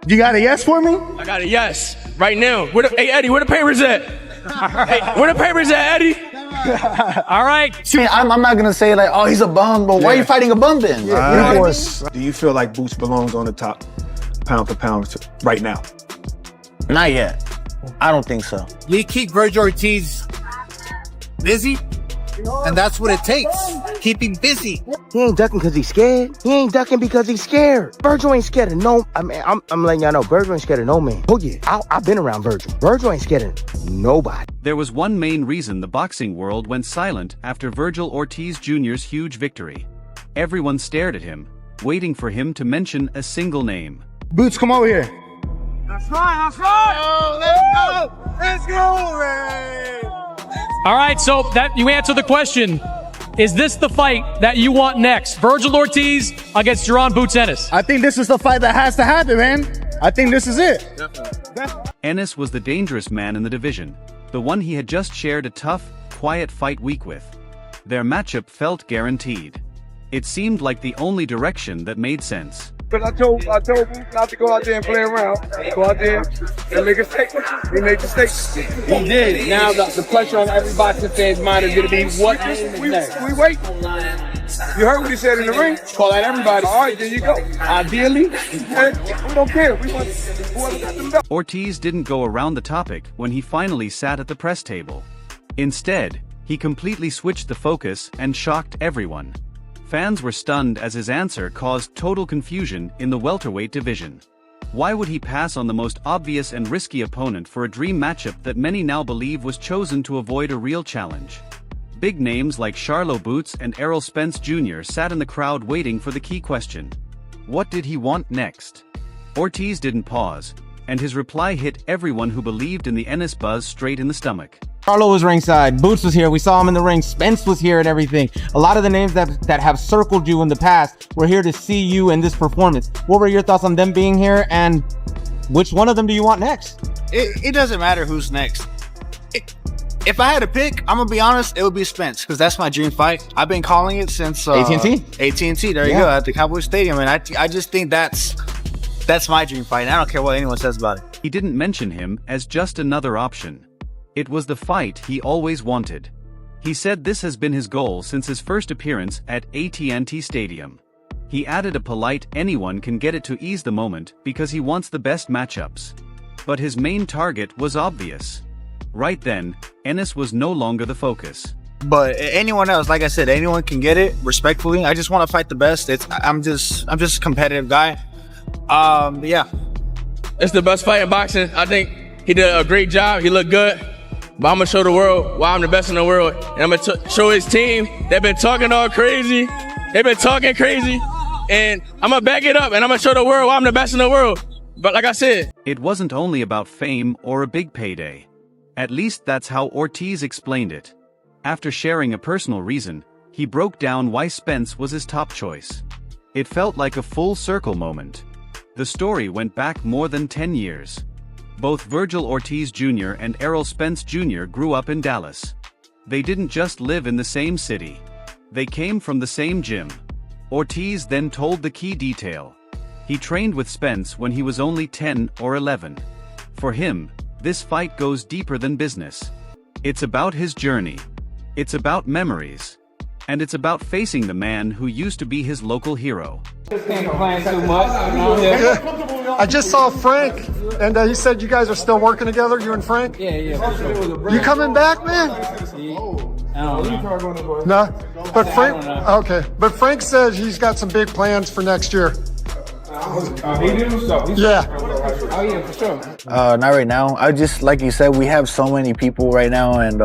You got a yes for me? I got a yes right now. Hey, Eddie, where the papers at? Hey, where the papers at, Eddie? All right. See, I'm not gonna say like, oh, he's a bum, but why are you fighting a bum then? Yeah, you know what I mean? Do you feel like Boots belongs on the top pound for pound right now? Not yet. I don't think so. You keep Vergil Ortiz busy, and that's what it takes. Keep him busy. He ain't ducking because he's scared. He ain't ducking because he's scared. Vergil ain't scared of no. I mean, I'm letting y'all know, Vergil ain't scared of no man. Oh yeah, I've been around Vergil. Vergil ain't scared of nobody. There was one main reason the boxing world went silent after Vergil Ortiz Jr.'s huge victory. Everyone stared at him, waiting for him to mention a single name. Boots, come over here. That's right. Oh, let's go, man. All right, so that you answered the question. Is this the fight that you want next? Vergil Ortiz against Jaron Boots Ennis. I think this is the fight that has to happen, man. I think this is it. Ennis was the dangerous man in the division, the one he had just shared a tough, quiet fight week with. Their matchup felt guaranteed. It seemed like the only direction that made sense. But I told Boots not to go out there and play around. Go out there and make a statement. He made the statement. He did. Now the pressure on every boxing fan's mind is going to be what we wait. You heard what he said in the ring? Call out everybody. All right, there you go. Ideally, we don't care. We want whoever got them done. Ortiz didn't go around the topic when he finally sat at the press table. Instead, he completely switched the focus and shocked everyone. Fans were stunned as his answer caused total confusion in the welterweight division. Why would he pass on the most obvious and risky opponent for a dream matchup that many now believe was chosen to avoid a real challenge? Big names like Charlo Boots and Errol Spence Jr. sat in the crowd waiting for the key question. What did he want next? Ortiz didn't pause, and his reply hit everyone who believed in the Ennis buzz straight in the stomach. Charlo was ringside, Boots was here, we saw him in the ring, Spence was here and everything. A lot of the names that have circled you in the past were here to see you in this performance. What were your thoughts on them being here, and which one of them do you want next? It doesn't matter who's next. If I had to pick, I'm gonna be honest, it would be Spence, because that's my dream fight. I've been calling it since AT&T. AT&T, there you go, at the Cowboy Stadium, and I just think that's my dream fight, and I don't care what anyone says about it. He didn't mention him as just another option. It was the fight he always wanted. He said this has been his goal since his first appearance at AT&T Stadium. He added a polite anyone can get it to ease the moment because he wants the best matchups. But his main target was obvious. Right then, Ennis was no longer the focus. But anyone else, like I said, anyone can get it, respectfully. I just want to fight the best. I'm just a competitive guy. Yeah. It's the best fight in boxing. I think he did a great job. He looked good. But I'm going to show the world why I'm the best in the world. And I'm going to show his team. They've been talking all crazy. They've been talking crazy. And I'm going to back it up. And I'm going to show the world why I'm the best in the world. But like I said, it wasn't only about fame or a big payday. At least that's how Ortiz explained it. After sharing a personal reason, he broke down why Spence was his top choice. It felt like a full circle moment. The story went back more than 10 years. Both Vergil Ortiz Jr. and Errol Spence Jr. grew up in Dallas. They didn't just live in the same city. They came from the same gym. Ortiz then told the key detail. He trained with Spence when he was only 10 or 11. For him, this fight goes deeper than business. It's about his journey. It's about memories. And it's about facing the man who used to be his local hero. I just saw Frank, and he said you guys are still working together, you and Frank? yeah. You coming back, man? No? But Frank, okay. But Frank says he's got some big plans for next year. Yeah. Oh, yeah, for sure. Not right now. I just, like you said, we have so many people right now, and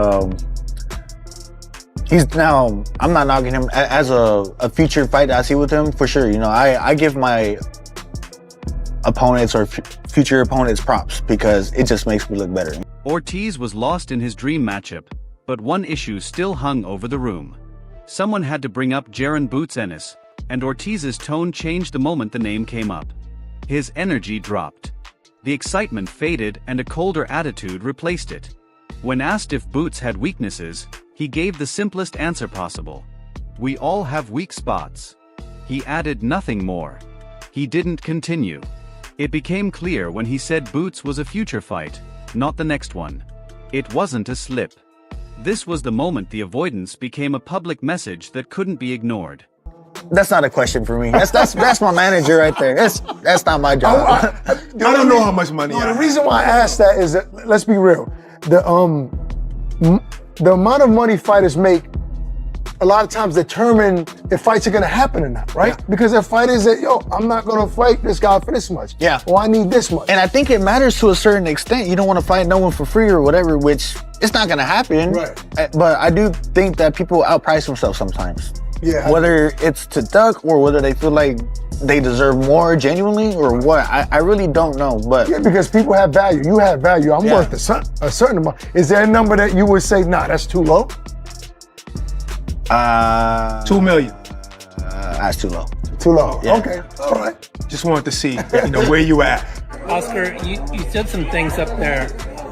I'm not knocking him as a future fight I see with him, for sure. You know, I give my opponents or future opponents props because it just makes me look better. Ortiz was lost in his dream matchup, but one issue still hung over the room. Someone had to bring up Jaron Boots Ennis, and Ortiz's tone changed the moment the name came up. His energy dropped. The excitement faded and a colder attitude replaced it. When asked if Boots had weaknesses, he gave the simplest answer possible. We all have weak spots. He added nothing more. He didn't continue. It became clear when he said Boots was a future fight, not the next one. It wasn't a slip. This was the moment the avoidance became a public message that couldn't be ignored. That's not a question for me. That's my manager right there. That's not my job. I don't know how much money. The reason why I asked that is that, let's be real, the amount of money fighters make a lot of times determine if fights are gonna happen or not, right? Yeah. Because if fighters say, yo, I'm not gonna fight this guy for this much. Yeah. Or I need this much. And I think it matters to a certain extent. You don't want to fight no one for free or whatever, which it's not gonna happen. Right. But I do think that people outprice themselves sometimes. Yeah. Whether it's to duck or whether they feel like they deserve more genuinely or what, I really don't know. But yeah, because people have value. You have value. I'm worth a certain amount. Is there a number that you would say, nah, that's too low? 2 million. That's too low. Too low. Yeah. Okay. All right. Just wanted to see, where you at. Oscar, you said some things up there.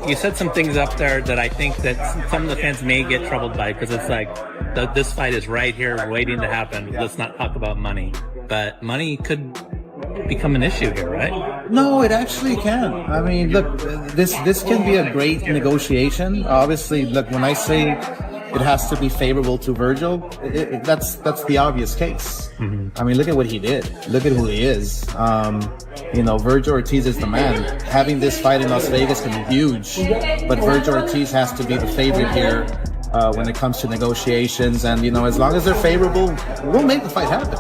You said some things up there that I think that some of the fans may get troubled by, because it's like, this fight is right here waiting to happen. Let's not talk about money. But money could become an issue here, right? No, it actually can. I mean, look, this can be a great negotiation. Obviously, look, when I say it has to be favorable to Vergil, that's the obvious case. Mm-hmm. I mean, look at what he did. Look at who he is. Vergil Ortiz is the man. Having this fight in Las Vegas can be huge, but Vergil Ortiz has to be the favorite here when it comes to negotiations. And, as long as they're favorable, we'll make the fight happen.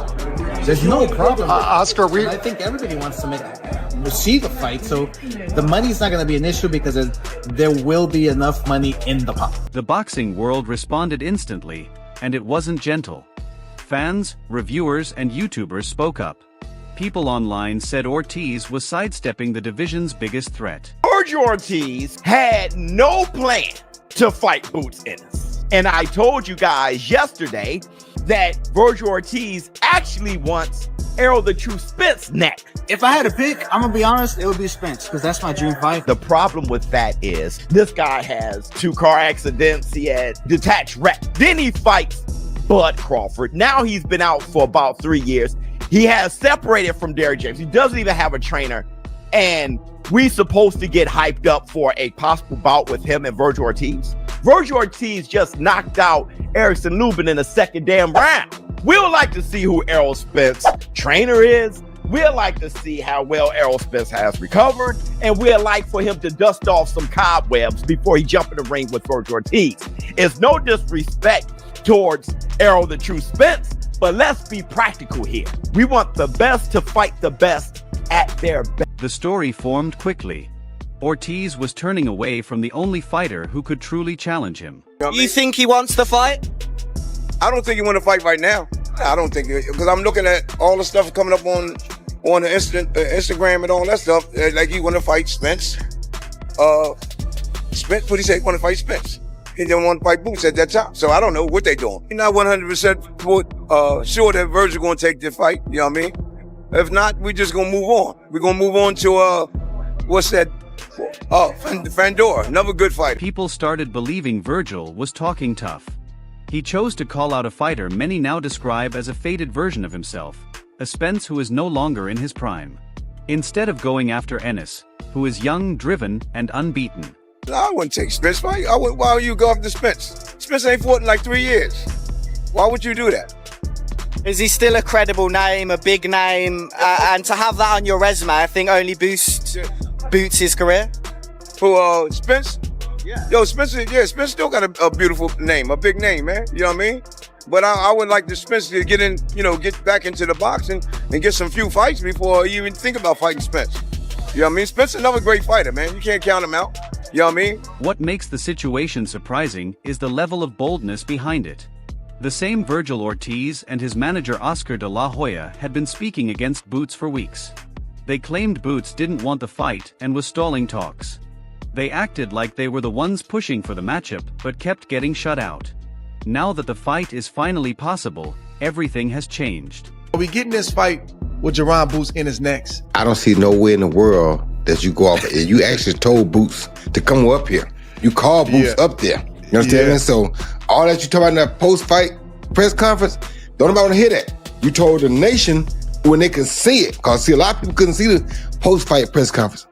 There's no problem. Oscar, I think everybody wants to see the fight, so the money's not going to be an issue because there will be enough money in the pot. The boxing world responded instantly, and it wasn't gentle. Fans, reviewers, and YouTubers spoke up. People online said Ortiz was sidestepping the division's biggest threat. Vergil Ortiz had no plan to fight Boots Ennis. And I told you guys yesterday that Vergil Ortiz actually wants Errol the True Spence next. If I had to pick, I'm gonna be honest, it would be Spence, because that's my dream fight. The problem with that is this guy has 2 car accidents, he had detached retina. Then he fights Bud Crawford. Now he's been out for about 3 years. He has separated from Derrick James. He doesn't even have a trainer. And we supposed to get hyped up for a possible bout with him and Vergil Ortiz. Vergil Ortiz just knocked out Erickson Lubin in the second damn round. We would like to see who Errol Spence trainer is. We'd like to see how well Errol Spence has recovered. And we'd like for him to dust off some cobwebs before he jump in the ring with Vergil Ortiz. It's no disrespect towards Errol the True Spence, but let's be practical here. We want the best to fight the best at their best. The story formed quickly. Ortiz was turning away from the only fighter who could truly challenge him. You think he wants the fight? I don't think he want to fight right now. I don't think, because I'm looking at all the stuff coming up on the Instagram and all that stuff. Like he want to fight Spence. Spence, what he say? He want to fight Spence. He didn't want to fight Boots at that time. So I don't know what they doing. He's not 100% sure that Vergil going to take the fight. You know what I mean? If not, we just going to move on. We're going to move on to, what's that? Fandora, another good fighter. People started believing Vergil was talking tough. He chose to call out a fighter many now describe as a faded version of himself, a Spence who is no longer in his prime. Instead of going after Ennis, who is young, driven, and unbeaten. I wouldn't take Spence fight. Why would you go after Spence? Spence ain't fought in like 3 years. Why would you do that? Is he still a credible name, a big name? And to have that on your resume, I think only boosts his career. For Spence? Yeah. Yo, Spence still got a beautiful name, a big name, man. You know what I mean? But I would like the Spence to get in, get back into the boxing and get some few fights before you even think about fighting Spence. You know what I mean? Spence is another great fighter, man. You can't count him out. You know what I mean? What makes the situation surprising is the level of boldness behind it. The same Vergil Ortiz and his manager Oscar de la Hoya had been speaking against Boots for weeks. They claimed Boots didn't want the fight and was stalling talks. They acted like they were the ones pushing for the matchup but kept getting shut out. Now that the fight is finally possible, everything has changed. Are we getting this fight with Jaron Boots Ennis next? I don't see no way in the world that you go off. You actually told Boots to come up here. You called Boots up there. You understand me? So all that you talk about in that post-fight press conference, don't nobody want to hear that. You told the nation when they can see it. Because, see, a lot of people couldn't see the post-fight press conference.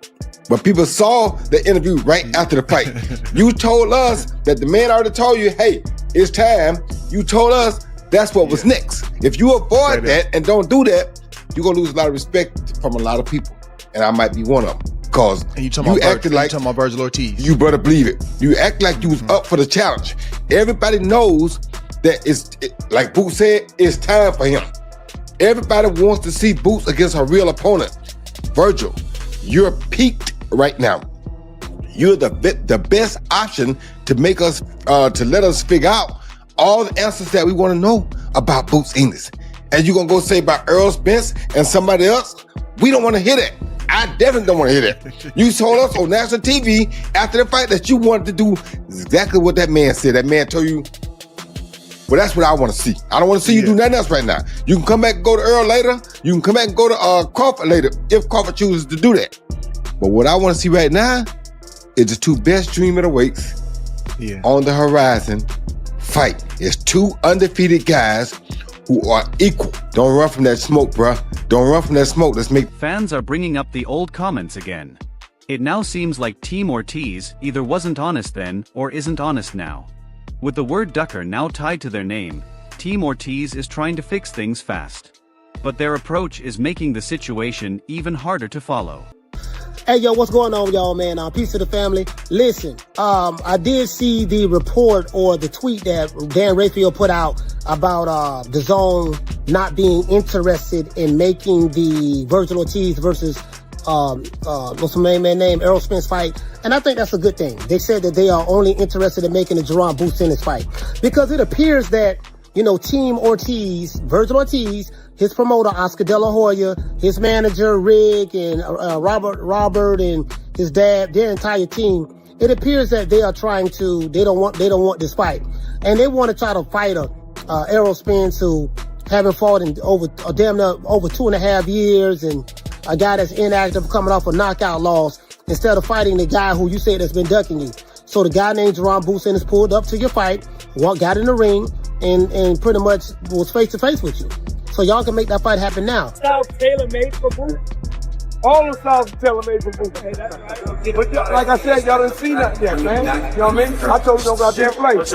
But people saw the interview right after the fight. You told us that the man already told you, hey, it's time. You told us that's what was next. If you avoid that and don't do that, you're going to lose a lot of respect from a lot of people. And I might be one of them. Because you acted like... You talking about Vergil Ortiz. You better believe it. You act like you was up for the challenge. Everybody knows that like Boots said, it's time for him. Everybody wants to see Boots against a real opponent. Vergil, you're peaked right now. You're the best option to make us, to let us figure out all the answers that we want to know about Boots Ennis. And you're going to go say about Errol Spence and somebody else? We don't want to hear that. I definitely don't want to hear that. You told us on national TV after the fight that you wanted to do exactly what that man said. That man told you, well, that's what I want to see. I don't want to see you do nothing else right now. You can come back and go to Earl later. You can come back and go to Crawford later if Crawford chooses to do that. But what I want to see right now is the two best dream middleweights on the horizon fight. It's two undefeated guys who are equal. Don't run from that smoke, bruh. Don't run from that smoke. Let's make... Fans are bringing up the old comments again. It now seems like Team Ortiz either wasn't honest then or isn't honest now. With the word Ducker now tied to their name, Team Ortiz is trying to fix things fast. But their approach is making the situation even harder to follow. Hey, yo, what's going on, y'all, man? Peace to the family. Listen, I did see the report or the tweet that Dan Rafael put out about the Zone not being interested in making the Vergil Ortiz versus what's the main man name, Errol Spence fight. And I think that's a good thing. They said that they are only interested in making the Jerron Boots Ennis fight. Because it appears that, you know, Team Ortiz, Vergil Ortiz, his promoter, Oscar De La Hoya, his manager, Rig, and Robert, and his dad, their entire team, it appears that they are trying to, they don't want this fight. And they want to try to fight Errol Spence, who haven't fought in over 2.5 years, and a guy that's inactive coming off a knockout loss, instead of fighting the guy who you said has been ducking you. So the guy named Jerron Boots Ennis pulled up to your fight, got in the ring, and pretty much was face to face with you. So y'all can make that fight happen now. Styles tailor-made for Boots. All the styles are tailor-made for Boots. But like I said, y'all didn't see nothing yet, man. You know what I mean? I told you don't go out there and play. Like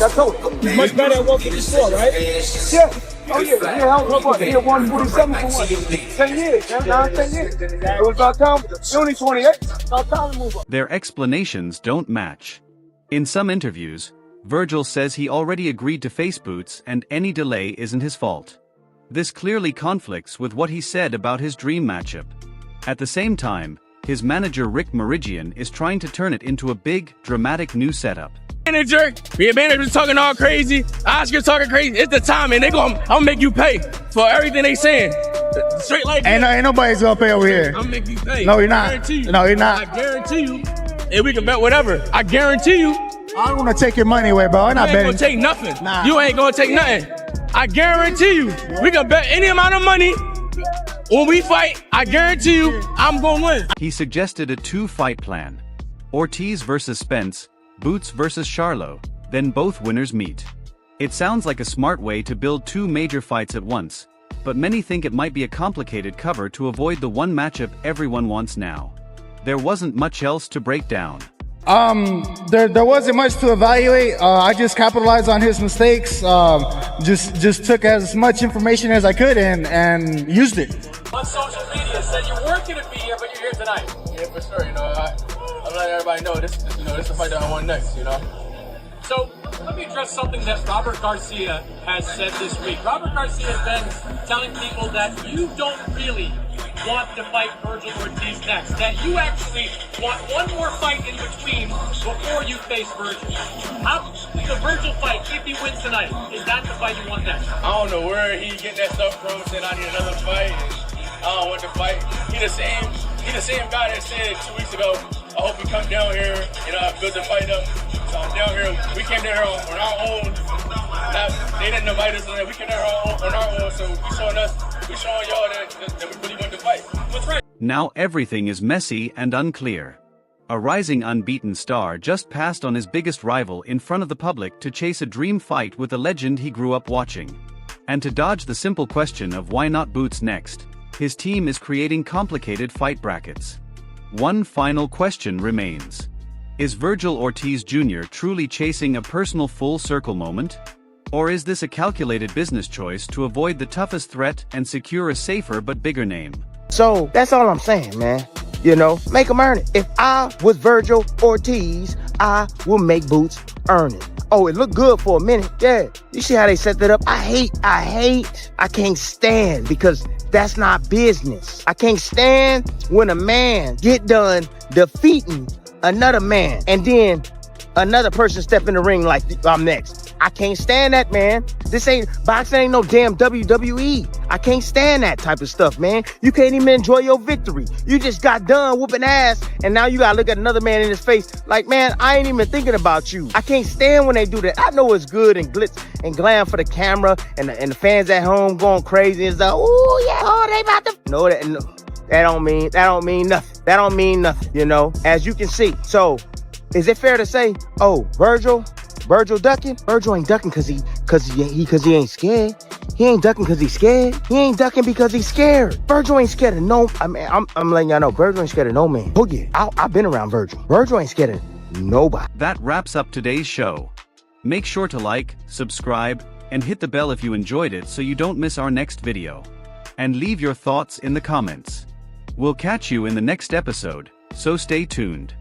I told you. He's much better at 154, right? Yeah. Oh yeah. He had 147 for what? 10 years, man. 10 years. It was about time. He only 28. About time to move up. Their explanations don't match. In some interviews, Vergil says he already agreed to face Boots and any delay isn't his fault. This clearly conflicts with what he said about his dream matchup. At the same time, his manager Rick Meridian is trying to turn it into a big, dramatic new setup. Manager's talking all crazy, Oscar's talking crazy. It's the time, and I'm gonna make you pay for everything they saying. Straight like that. Ain't nobody's gonna pay over here. I'm gonna make you pay. No, you're not. No, you're not. I guarantee you, and we can bet whatever. I guarantee you. I don't want to take your money away, bro. I'm not betting. You ain't gonna take nothing. Nah. You ain't gonna take nothing. I guarantee you. We can bet any amount of money. When we fight, I guarantee you, I'm gonna win. He suggested a two-fight plan. Ortiz versus Spence, Boots versus Charlo, then both winners meet. It sounds like a smart way to build two major fights at once, but many think it might be a complicated cover to avoid the one matchup everyone wants now. There wasn't much else to break down. There wasn't much to evaluate. I just capitalized on his mistakes. Just took as much information as I could and used it. On social media, said you weren't gonna be here, but you're here tonight. Yeah, for sure. You know, I'm letting everybody know this. You know, this is the fight that I want next. You know. So let me address something that Robert Garcia has said this week. Robert Garcia has been telling people that you don't really want to fight Vergil Ortiz next, that you actually want one more fight in between before you face Vergil. How the Vergil fight, if he wins tonight, is that the fight you want next? I don't know where he get that stuff from, saying I need another fight, and I don't want to fight. He the same guy that said 2 weeks ago, I hope we come down here and build the fight up. So I'm down here, we came down here on our own. They didn't invite us, and we came down here on our own, so we showing y'all that we really want to fight. That's right. Now everything is messy and unclear. A rising unbeaten star just passed on his biggest rival in front of the public to chase a dream fight with a legend he grew up watching. And to dodge the simple question of why not Boots next, his team is creating complicated fight brackets. One final question remains. Is Vergil Ortiz Jr. truly chasing a personal full circle moment? Or is this a calculated business choice to avoid the toughest threat and secure a safer but bigger name? So that's all I'm saying, man. You know, make them earn it. If I was Vergil Ortiz, I will make Boots earn it. Oh, it looked good for a minute. Yeah. You see how they set that up? I can't stand, because that's not business. I can't stand when a man get done defeating another man and then another person step in the ring like I'm next. I can't stand that, man. Boxing ain't no damn WWE. I can't stand that type of stuff, man. You can't even enjoy your victory. You just got done whooping ass, and now you gotta look at another man in his face like, man, I ain't even thinking about you. I can't stand when they do that. I know it's good and glitz and glam for the camera and the fans at home going crazy and stuff. Oh yeah, oh they about to. No, that don't mean nothing. That don't mean nothing, you know, as you can see. So, is it fair to say, oh, Vergil ducking? Vergil ain't ducking cause he ain't scared. He ain't ducking cause he's scared. He ain't ducking because he's scared. Vergil ain't scared of no. I'm letting y'all know, Vergil ain't scared of no man. Oh yeah, I've been around Vergil. Vergil ain't scared of nobody. That wraps up today's show. Make sure to like, subscribe, and hit the bell if you enjoyed it so you don't miss our next video. And leave your thoughts in the comments. We'll catch you in the next episode, so stay tuned.